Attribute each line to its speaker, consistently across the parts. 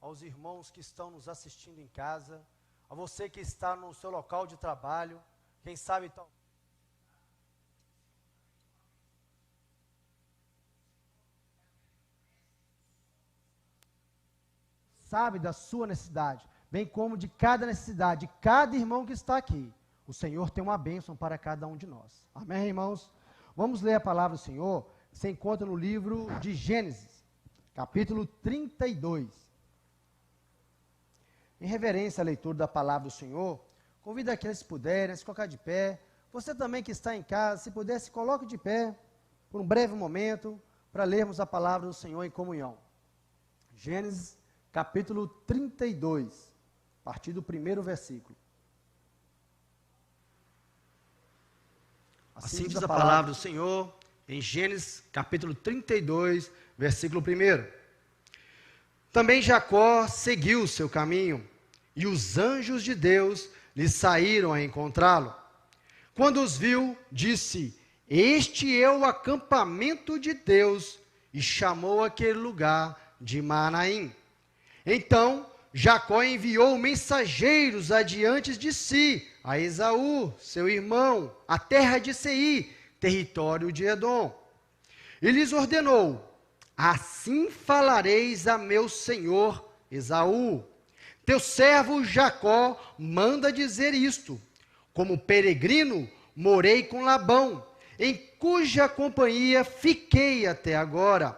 Speaker 1: aos irmãos que estão nos assistindo em casa, a você que está no seu local de trabalho, quem sabe tal. Sabe da sua necessidade, bem como de cada necessidade, de cada irmão que está aqui. O Senhor tem uma bênção para cada um de nós. Amém, irmãos? Vamos ler a palavra do Senhor, que se encontra no livro de Gênesis, capítulo 32. Em reverência à leitura da palavra do Senhor, convido aqueles que puderem se colocar de pé. Você também que está em casa, se puder, se coloque de pé, por um breve momento, para lermos a palavra do Senhor em comunhão. Gênesis capítulo 32, a partir do primeiro versículo. Assim diz a palavra do Senhor, em Gênesis capítulo 32, versículo 1. Também Jacó seguiu o seu caminho, e os anjos de Deus lhe saíram a encontrá-lo. Quando os viu, disse: Este é o acampamento de Deus, e chamou aquele lugar de Manaim. Então Jacó enviou mensageiros adiante de si, a Esaú, seu irmão, a terra de Seir, território de Edom. E lhes ordenou: Assim falareis a meu senhor Esaú: Teu servo Jacó manda dizer isto: Como peregrino morei com Labão, em cuja companhia fiquei até agora.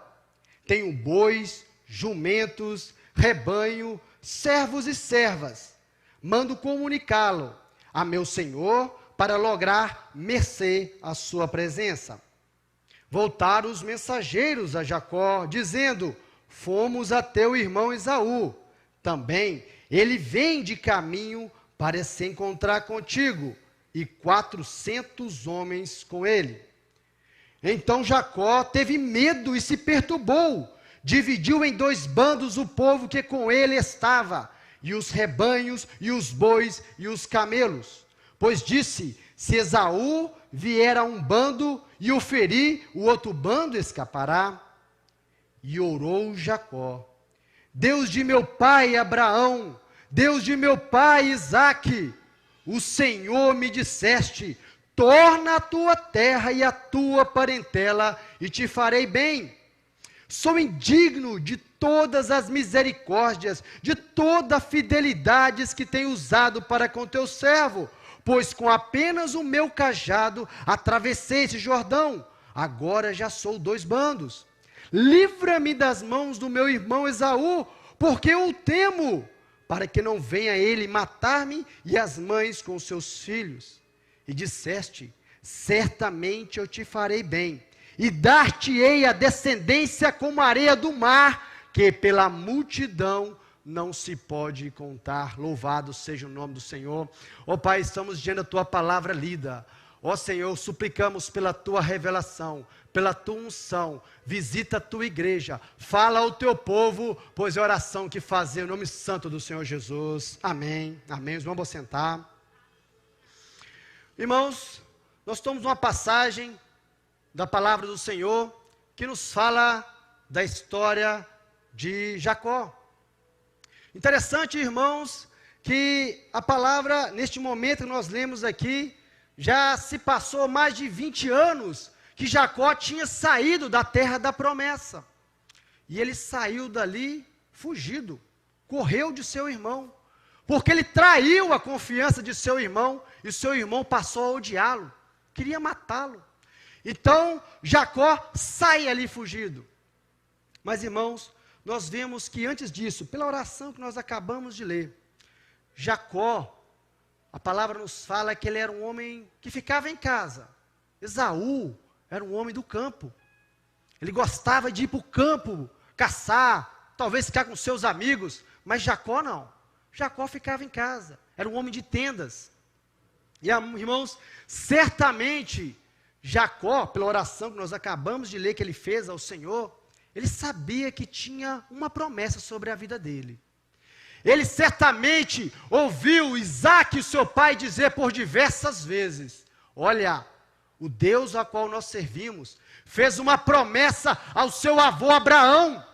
Speaker 1: Tenho bois, jumentos, rebanho, servos e servas. Mando comunicá-lo a meu senhor para lograr mercê à sua presença. Voltaram os mensageiros a Jacó, dizendo: Fomos a teu irmão Esaú. Também ele vem de caminho para se encontrar contigo, e 400 homens com ele. Então Jacó teve medo e se perturbou. Dividiu em 2 bandos o povo que com ele estava, e os rebanhos, e os bois, e os camelos. Pois disse: Se Esaú vier a um bando e o ferir, o outro bando escapará. E orou Jacó: Deus de meu pai Abraão, Deus de meu pai Isaque, o Senhor me disseste: Torna a tua terra e a tua parentela, e te farei bem. Sou indigno de todas as misericórdias, de toda a fidelidade que tenho usado para com teu servo, pois com apenas o meu cajado atravessei esse Jordão. Agora já sou 2 bandos. Livra-me das mãos do meu irmão Esaú, porque eu o temo, para que não venha ele matar-me e as mães com seus filhos. E disseste: Certamente eu te farei bem, e dar-te-ei a descendência como a areia do mar, que pela multidão não se pode contar. Louvado seja o nome do Senhor. Ó Pai, estamos diante da tua palavra lida. Ó Senhor, suplicamos pela tua revelação, pela tua unção. Visita a tua igreja, fala ao teu povo, pois é a oração que fazer em nome santo do Senhor Jesus. Amém. Amém. Os irmãos vão sentar. Irmãos, nós temos uma passagem da palavra do Senhor, que nos fala da história de Jacó. Interessante, irmãos, que a palavra, neste momento que nós lemos aqui, já se passou mais de 20 anos, que Jacó tinha saído da terra da promessa. E ele saiu dali fugido, correu de seu irmão, porque ele traiu a confiança de seu irmão, e seu irmão passou a odiá-lo, queria matá-lo. Então, Jacó sai ali fugido. Mas, irmãos, nós vemos que antes disso, pela oração que nós acabamos de ler, Jacó, a palavra nos fala que ele era um homem que ficava em casa. Esaú era um homem do campo. Ele gostava de ir para o campo, caçar, talvez ficar com seus amigos, mas Jacó não. Jacó ficava em casa, era um homem de tendas. E, irmãos, certamente Jacó, pela oração que nós acabamos de ler que ele fez ao Senhor, ele sabia que tinha uma promessa sobre a vida dele. Ele certamente ouviu Isaque, seu pai, dizer por diversas vezes: olha, o Deus a qual nós servimos fez uma promessa ao seu avô Abraão,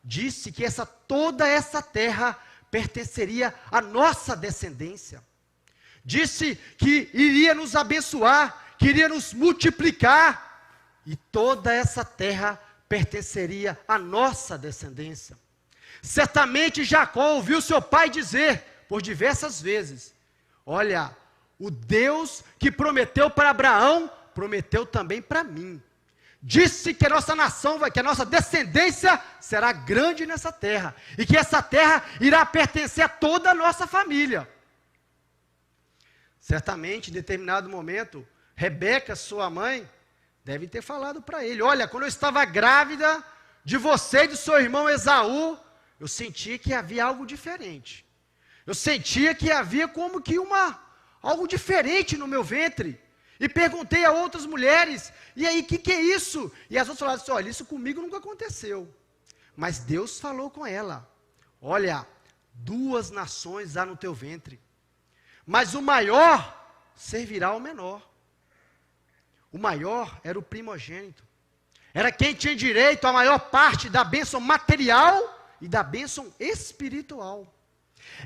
Speaker 1: disse que toda essa terra pertenceria à nossa descendência. Disse que iria nos abençoar, que iria nos multiplicar, e toda essa terra pertenceria à nossa descendência. Certamente Jacó ouviu seu pai dizer, por diversas vezes, olha, o Deus que prometeu para Abraão, prometeu também para mim. Disse que a nossa nação, que a nossa descendência será grande nessa terra, e que essa terra irá pertencer a toda a nossa família. Certamente, em determinado momento, Rebeca, sua mãe, deve ter falado para ele, olha, quando eu estava grávida de você e do seu irmão Esaú, eu sentia que havia algo diferente. Eu sentia que havia como que algo diferente no meu ventre. E perguntei a outras mulheres, e aí, o que é isso? E as outras falaram assim, olha, isso comigo nunca aconteceu. Mas Deus falou com ela, olha, 2 nações há no teu ventre, mas o maior servirá ao menor. O maior era o primogênito, era quem tinha direito à maior parte da bênção material e da bênção espiritual.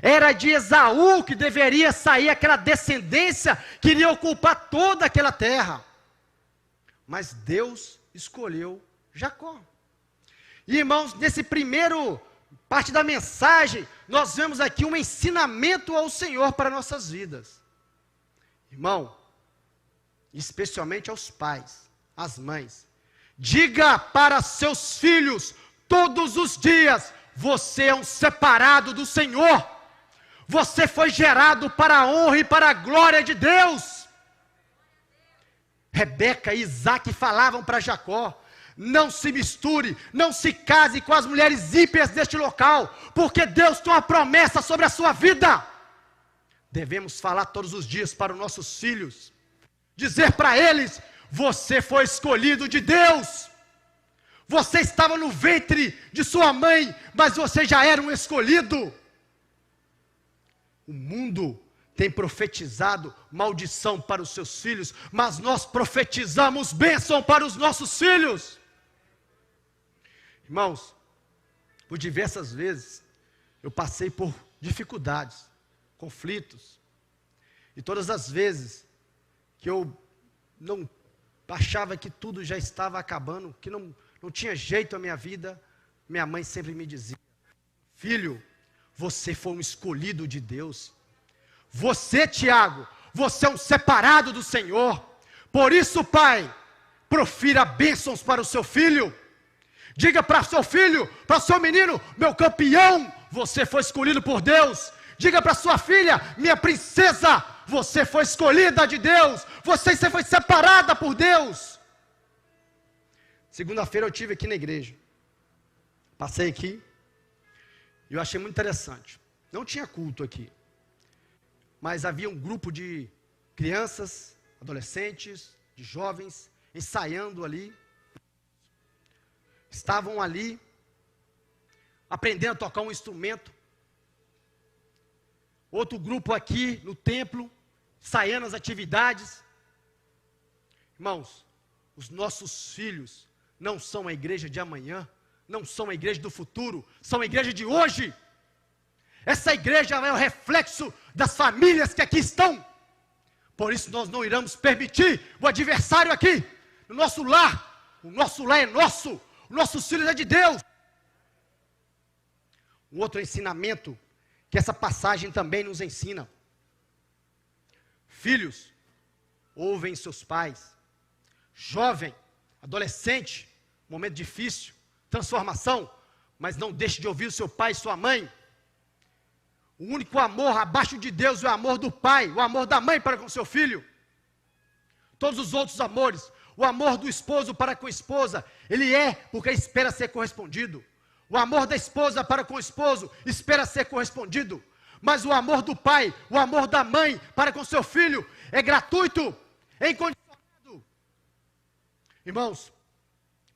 Speaker 1: Era de Esaú que deveria sair aquela descendência que iria ocupar toda aquela terra. Mas Deus escolheu Jacó. E irmãos, nesse primeiro parte da mensagem, nós vemos aqui um ensinamento ao Senhor para nossas vidas. Irmão, especialmente aos pais, às mães, diga para seus filhos todos os dias, você é um separado do Senhor. Você foi gerado para a honra e para a glória de Deus. Rebeca e Isaac falavam para Jacó, não se misture, não se case com as mulheres ímpias deste local, porque Deus tem uma promessa sobre a sua vida. Devemos falar todos os dias para os nossos filhos, dizer para eles, você foi escolhido de Deus. Você estava no ventre de sua mãe, mas você já era um escolhido. O mundo tem profetizado maldição para os seus filhos, mas nós profetizamos bênção para os nossos filhos. Irmãos, por diversas vezes, eu passei por dificuldades, conflitos, e todas as vezes que eu não achava que tudo já estava acabando, que não tinha jeito a minha vida, minha mãe sempre me dizia, filho, você foi um escolhido de Deus. Você, Tiago, você é um separado do Senhor. Por isso, pai, profira bênçãos para o seu filho. Diga para seu filho, para seu menino, meu campeão, você foi escolhido por Deus. Diga para sua filha, minha princesa, você foi escolhida de Deus. Você foi separada por Deus. Segunda-feira eu estive aqui na igreja. Passei aqui. E eu achei muito interessante. Não tinha culto aqui. Mas havia um grupo de crianças, adolescentes, de jovens, ensaiando ali. Estavam ali, aprendendo a tocar um instrumento. Outro grupo aqui no templo, ensaiando as atividades. Irmãos, os nossos filhos não são a igreja de amanhã, não são a igreja do futuro, são a igreja de hoje. Essa igreja é o reflexo das famílias que aqui estão. Por isso nós não iremos permitir o adversário aqui, no nosso lar. O nosso lar é nosso, os nossos filhos é de Deus. Um outro ensinamento que essa passagem também nos ensina. Filhos, ouvem seus pais. Jovem, adolescente, momento difícil, transformação, mas não deixe de ouvir o seu pai e sua mãe. O único amor abaixo de Deus é o amor do pai, o amor da mãe para com seu filho. Todos os outros amores, o amor do esposo para com a esposa, ele é porque espera ser correspondido. O amor da esposa para com o esposo espera ser correspondido. Mas o amor do pai, o amor da mãe para com seu filho é gratuito, é incondicionado. Irmãos,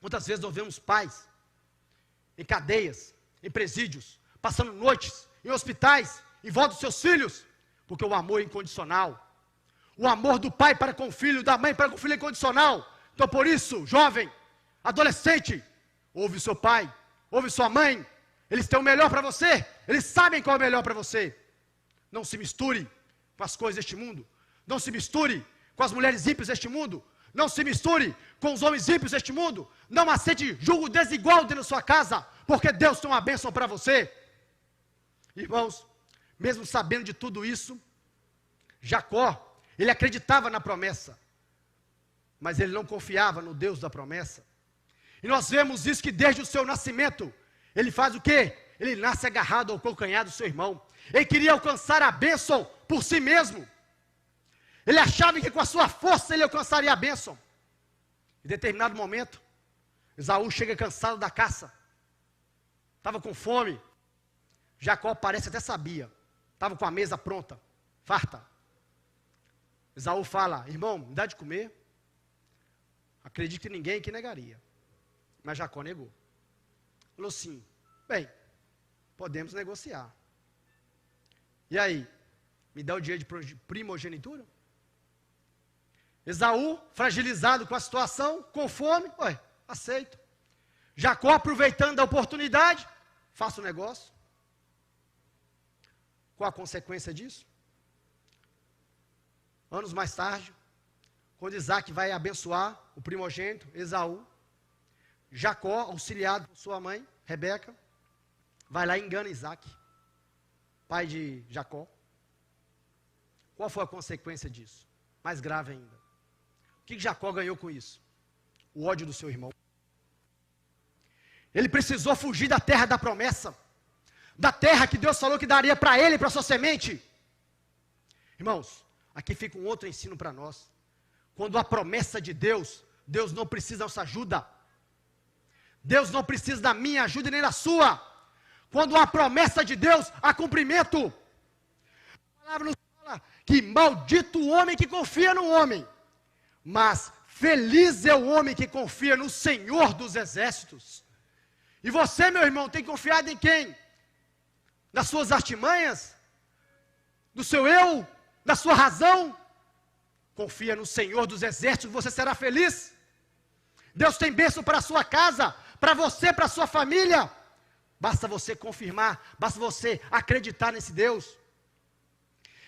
Speaker 1: muitas vezes nós vemos pais em cadeias, em presídios, passando noites, em hospitais, em volta dos seus filhos, porque o amor é incondicional. O amor do pai para com o filho, da mãe para com o filho é incondicional. Então por isso, jovem, adolescente, ouve seu pai, ouve sua mãe, Eles têm o melhor para você. Eles sabem qual é o melhor para você. Não se misture com as coisas deste mundo. Não se misture com as mulheres ímpias deste mundo. Não se misture com os homens ímpios deste mundo. Não aceite julgo desigual dentro da sua casa, porque Deus tem uma bênção para você. Irmãos, mesmo sabendo de tudo isso, Jacó, ele acreditava na promessa, mas ele não confiava no Deus da promessa. E nós vemos isso que desde o seu nascimento, ele faz o quê? Ele nasce agarrado ao calcanhar do seu irmão. Ele queria alcançar a bênção por si mesmo. Ele achava que com a sua força ele alcançaria a bênção. Em determinado momento, Esaú chega cansado da caça. Estava com fome. Jacó parece até sabia. Estava com a mesa pronta, farta. Esaú fala: irmão, me dá de comer. Acredito que ninguém aqui negaria. Mas Jacó negou. Falou assim: bem, podemos negociar. E aí, me dá o direito de primogenitura? Esaú, fragilizado com a situação, com fome, aceito. Jacó, aproveitando a oportunidade, faça o negócio. Qual a consequência disso? Anos mais tarde, quando Isaac vai abençoar o primogênito, Esaú, Jacó, auxiliado por sua mãe, Rebeca, vai lá e engana Isaac, pai de Jacó. Qual foi a consequência disso? Mais grave ainda. O que Jacó ganhou com isso? O ódio do seu irmão. Ele precisou fugir da terra da promessa, da terra que Deus falou que daria para ele e para sua semente. Irmãos, aqui fica um outro ensino para nós. Quando há promessa de Deus, Deus não precisa da nossa ajuda. Deus não precisa da minha ajuda e nem da sua. Quando há promessa de Deus, há cumprimento. A palavra nos fala que maldito o homem que confia no homem, mas feliz é o homem que confia no Senhor dos exércitos. E você, meu irmão, tem confiado em quem? Nas suas artimanhas? Do seu eu? Da sua razão? Confia no Senhor dos exércitos, você será feliz. Deus tem bênção para a sua casa, para você, para a sua família. Basta você confirmar, basta você acreditar nesse Deus.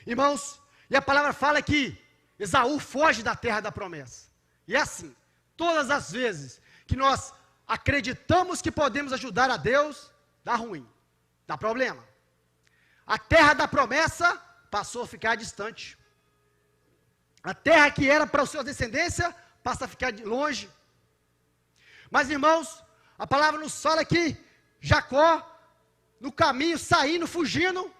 Speaker 1: Irmãos, e a palavra fala que Esaú foge da terra da promessa. E é assim, todas as vezes que nós acreditamos que podemos ajudar a Deus, dá ruim, dá problema. A terra da promessa passou a ficar distante. A terra que era para a sua descendência passa a ficar longe. Mas, irmãos, a palavra nos fala que Jacó, no caminho, saindo, fugindo,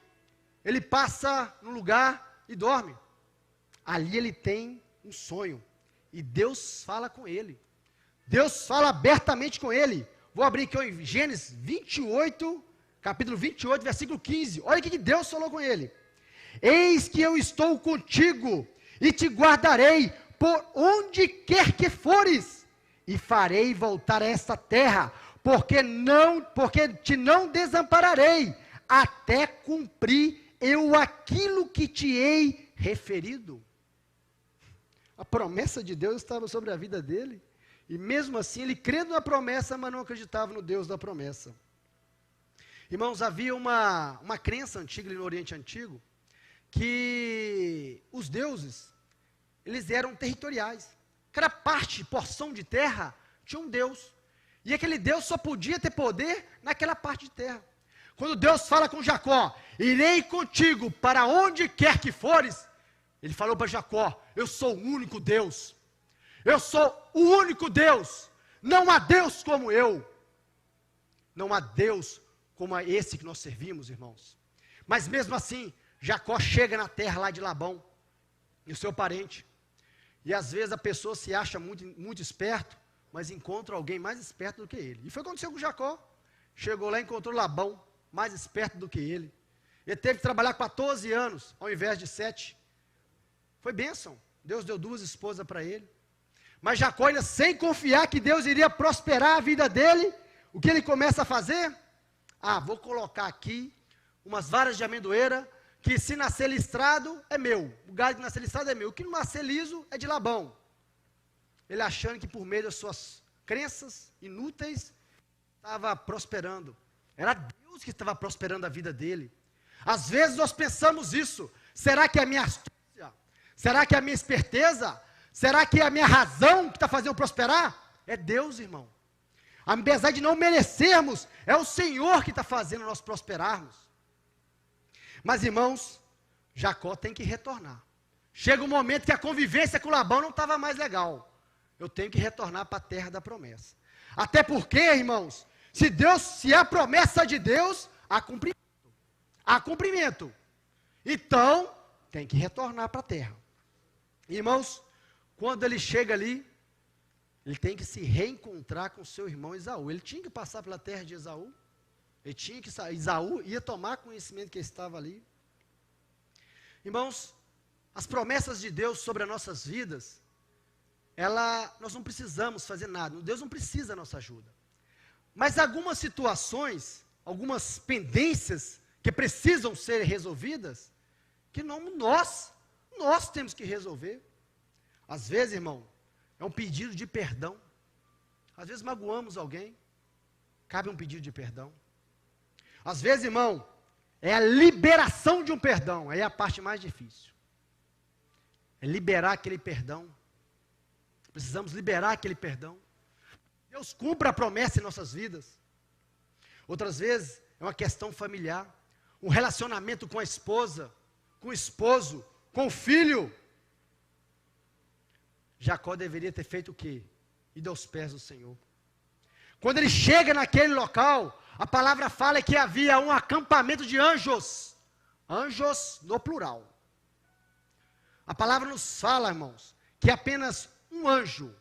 Speaker 1: ele passa num lugar e dorme. Ali ele tem um sonho. E Deus fala com ele. Deus fala abertamente com ele. Vou abrir aqui em Gênesis 28, capítulo 28, versículo 15. Olha o que Deus falou com ele. Eis que eu estou contigo e te guardarei por onde quer que fores, e farei voltar a esta terra, porque te não desampararei, até cumprir eu aquilo que te hei referido. A promessa de Deus estava sobre a vida dele, e mesmo assim ele crendo na promessa, mas não acreditava no Deus da promessa. Irmãos, havia uma crença antiga no Oriente Antigo, que os deuses, eles eram territoriais. Cada parte, porção de terra, tinha um Deus. E aquele Deus só podia ter poder naquela parte de terra. Quando Deus fala com Jacó, irei contigo para onde quer que fores, ele falou para Jacó, eu sou o único Deus. Eu sou o único Deus. Não há Deus como eu. Não há Deus como esse que nós servimos, irmãos. Mas mesmo assim, Jacó chega na terra lá de Labão, e o seu parente. E às vezes a pessoa se acha muito esperto, mas encontra alguém mais esperto do que ele. E foi o que aconteceu com Jacó. Chegou lá e encontrou Labão, mais esperto do que ele. Ele teve que trabalhar 14 anos, ao invés de 7. Foi bênção. Deus deu 2 esposas para ele. Mas Jacó, ainda sem confiar que Deus iria prosperar a vida dele, o que ele começa a fazer? Vou colocar aqui umas varas de amendoeira, que se nascer listrado é meu. O gado que nascer listrado é meu. O que não nascer liso é de Labão. Ele achando que por meio das suas crenças inúteis, estava prosperando. Era Deus Deus que estava prosperando a vida dele. Às vezes nós pensamos isso. Será que é a minha astúcia? Será que é a minha esperteza? Será que é a minha razão que está fazendo prosperar? É Deus, irmão. Apesar de não merecermos, é o Senhor que está fazendo nós prosperarmos. Mas, irmãos, Jacó tem que retornar. Chega um momento que a convivência com Labão não estava mais legal. Eu tenho que retornar para a terra da promessa. Até porque, irmãos, se é a promessa de Deus, há cumprimento. Há cumprimento. Então, tem que retornar para a terra. Irmãos, quando ele chega ali, ele tem que se reencontrar com seu irmão Esaú. Ele tinha que passar pela terra de Esaú. Ele tinha que sair. Esaú ia tomar conhecimento que ele estava ali. Irmãos, as promessas de Deus sobre as nossas vidas, nós não precisamos fazer nada. Deus não precisa da nossa ajuda. Mas algumas situações, algumas pendências que precisam ser resolvidas, que nós temos que resolver. Às vezes, irmão, é um pedido de perdão. Às vezes magoamos alguém, cabe um pedido de perdão. Às vezes, irmão, é a liberação de um perdão, aí é a parte mais difícil. É liberar aquele perdão. Precisamos liberar aquele perdão. Deus cumpra a promessa em nossas vidas. Outras vezes, é uma questão familiar, um relacionamento com a esposa, com o esposo, com o filho. Jacó deveria ter feito o quê? Ido aos pés do Senhor. Quando ele chega naquele local, a palavra fala que havia um acampamento de anjos. Anjos no plural. A palavra nos fala, irmãos, que apenas um anjo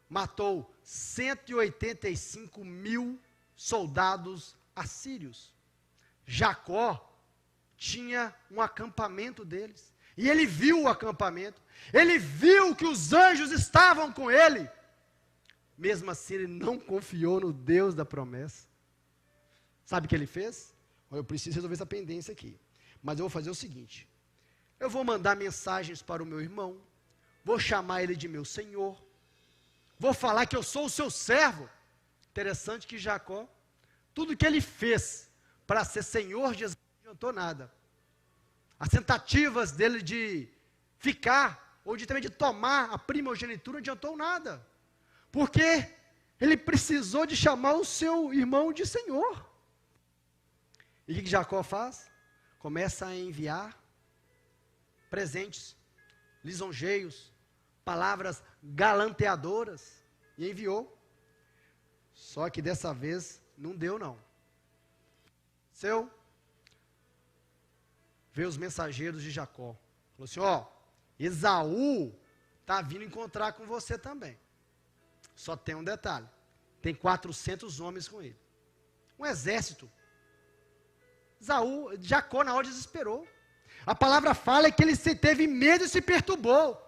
Speaker 1: matou 185 mil soldados assírios. Jacó tinha um acampamento deles. E ele viu o acampamento. Ele viu que os anjos estavam com ele. Mesmo assim, ele não confiou no Deus da promessa. Sabe o que ele fez? Eu preciso resolver essa pendência aqui. Mas eu vou fazer o seguinte. Eu vou mandar mensagens para o meu irmão. Vou chamar ele de meu senhor. Vou falar que eu sou o seu servo. Interessante que Jacó, tudo que ele fez para ser senhor de Israel, não adiantou nada. As tentativas dele de ficar, ou também de tomar a primogenitura, não adiantou nada. Porque ele precisou de chamar o seu irmão de senhor. E o que Jacó faz? Começa a enviar presentes, lisonjeios, palavras galanteadoras, e enviou. Só que dessa vez não deu não. Veio os mensageiros de Jacó. Falou assim, Esaú está vindo encontrar com você também. Só tem um detalhe. Tem 400 homens com ele. Um exército. Jacó na hora desesperou. A palavra fala que ele teve medo e se perturbou.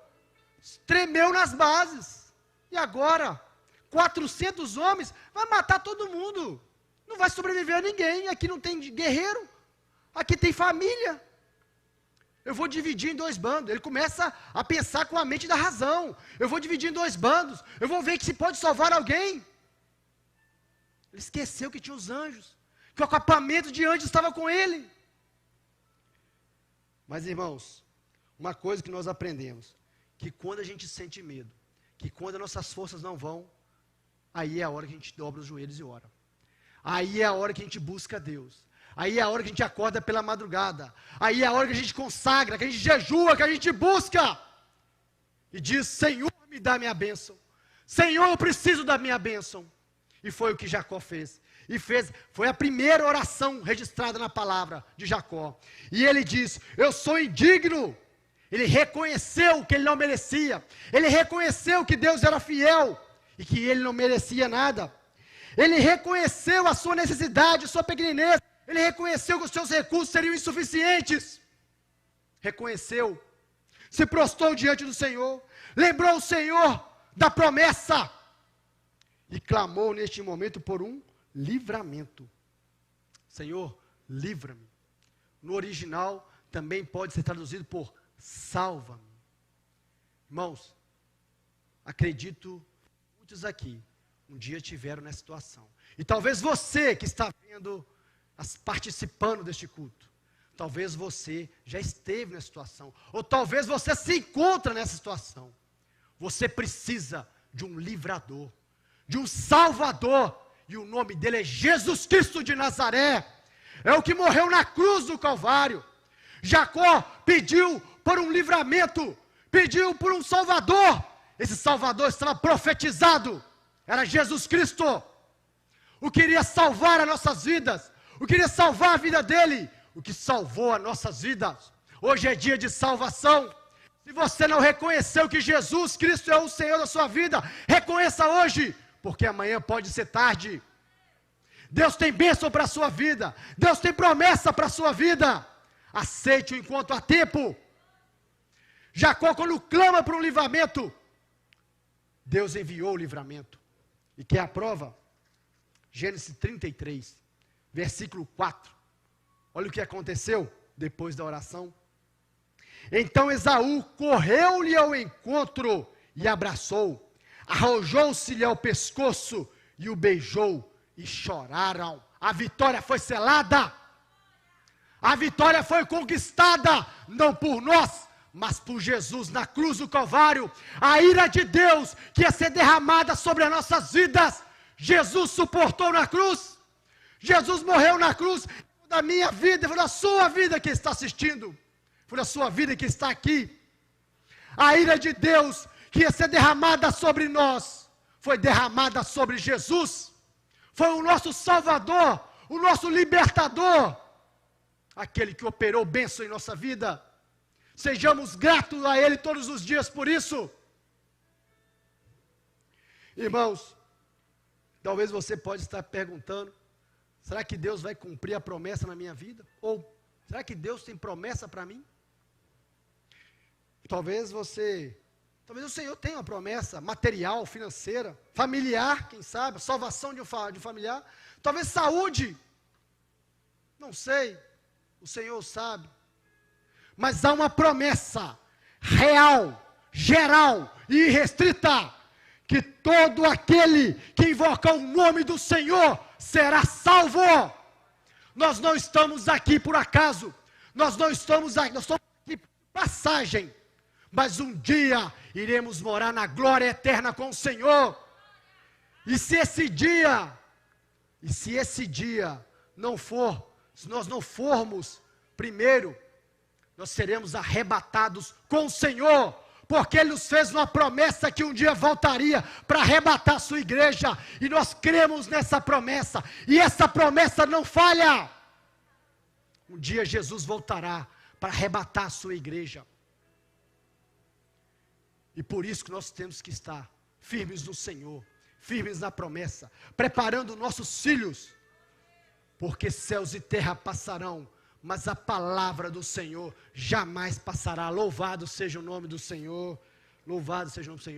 Speaker 1: Tremeu nas bases. E agora? 400 homens? Vai matar todo mundo. Não vai sobreviver a ninguém. Aqui não tem guerreiro. Aqui tem família. Eu vou dividir em 2 bandos. Ele começa a pensar com a mente da razão. Eu vou dividir em 2 bandos. Eu vou ver que se pode salvar alguém. Ele esqueceu que tinha os anjos. Que o acampamento de anjos estava com ele. Mas, irmãos, uma coisa que nós aprendemos. Que quando a gente sente medo. Que quando as nossas forças não vão. Aí é a hora que a gente dobra os joelhos e ora. Aí é a hora que a gente busca a Deus. Aí é a hora que a gente acorda pela madrugada. Aí é a hora que a gente consagra, que a gente jejua, que a gente busca. E diz, Senhor, me dá minha bênção. Senhor, eu preciso da minha bênção. E foi o que Jacó fez. Foi a primeira oração registrada na palavra de Jacó. E ele diz, eu sou indigno. Ele reconheceu que ele não merecia. Ele reconheceu que Deus era fiel. E que ele não merecia nada. Ele reconheceu a sua necessidade, a sua pequenez. Ele reconheceu que os seus recursos seriam insuficientes. Reconheceu. Se prostrou diante do Senhor. Lembrou o Senhor da promessa. E clamou neste momento por um livramento. Senhor, livra-me. No original também pode ser traduzido por salva-me. Irmãos, acredito muitos aqui um dia tiveram nessa situação. E talvez você que está vendo participando deste culto. Talvez você já esteve nessa situação, ou talvez você se encontra nessa situação. Você precisa de um livrador, de um salvador, e o nome dele é Jesus Cristo de Nazaré. É o que morreu na cruz do Calvário. Jacó pediu por um livramento, pediu por um salvador. Esse salvador estava profetizado, era Jesus Cristo. O que iria salvar as nossas vidas, o que iria salvar a vida dele, o que salvou as nossas vidas. Hoje é dia de salvação. Se você não reconheceu que Jesus Cristo é o Senhor da sua vida, reconheça hoje, porque amanhã pode ser tarde. Deus tem bênção para a sua vida, Deus tem promessa para a sua vida. Aceite-o enquanto há tempo. Jacó, quando clama por um livramento, Deus enviou o livramento. E quer a prova? Gênesis 33, versículo 4. Olha o que aconteceu depois da oração. Então Esaú correu-lhe ao encontro e abraçou, arrojou-se-lhe ao pescoço e o beijou, e choraram. A vitória foi selada, a vitória foi conquistada, não por nós, mas por Jesus na cruz do Calvário. A ira de Deus que ia ser derramada sobre as nossas vidas, Jesus suportou na cruz. Jesus morreu na cruz, da minha vida, foi da sua vida que está assistindo, foi da sua vida que está aqui. A ira de Deus que ia ser derramada sobre nós, foi derramada sobre Jesus. Foi o nosso Salvador, o nosso libertador, aquele que operou bênção em nossa vida. Sejamos gratos a Ele todos os dias por isso. Irmãos, talvez você pode estar perguntando, será que Deus vai cumprir a promessa na minha vida? Ou, será que Deus tem promessa para mim? Talvez o Senhor tenha uma promessa material, financeira, familiar, quem sabe, salvação de um familiar, talvez saúde, não sei, o Senhor sabe, mas há uma promessa real, geral e irrestrita, que todo aquele que invocar o nome do Senhor será salvo. Nós não estamos aqui por acaso, nós estamos aqui por passagem, mas um dia iremos morar na glória eterna com o Senhor. E se esse dia não for, se nós não formos primeiro, nós seremos arrebatados com o Senhor, porque Ele nos fez uma promessa que um dia voltaria para arrebatar a sua igreja, e nós cremos nessa promessa, e essa promessa não falha. Um dia Jesus voltará para arrebatar a sua igreja. E por isso que nós temos que estar firmes no Senhor, firmes na promessa, preparando nossos filhos, porque céus e terra passarão, mas a palavra do Senhor jamais passará. Louvado seja o nome do Senhor, louvado seja o nome do Senhor.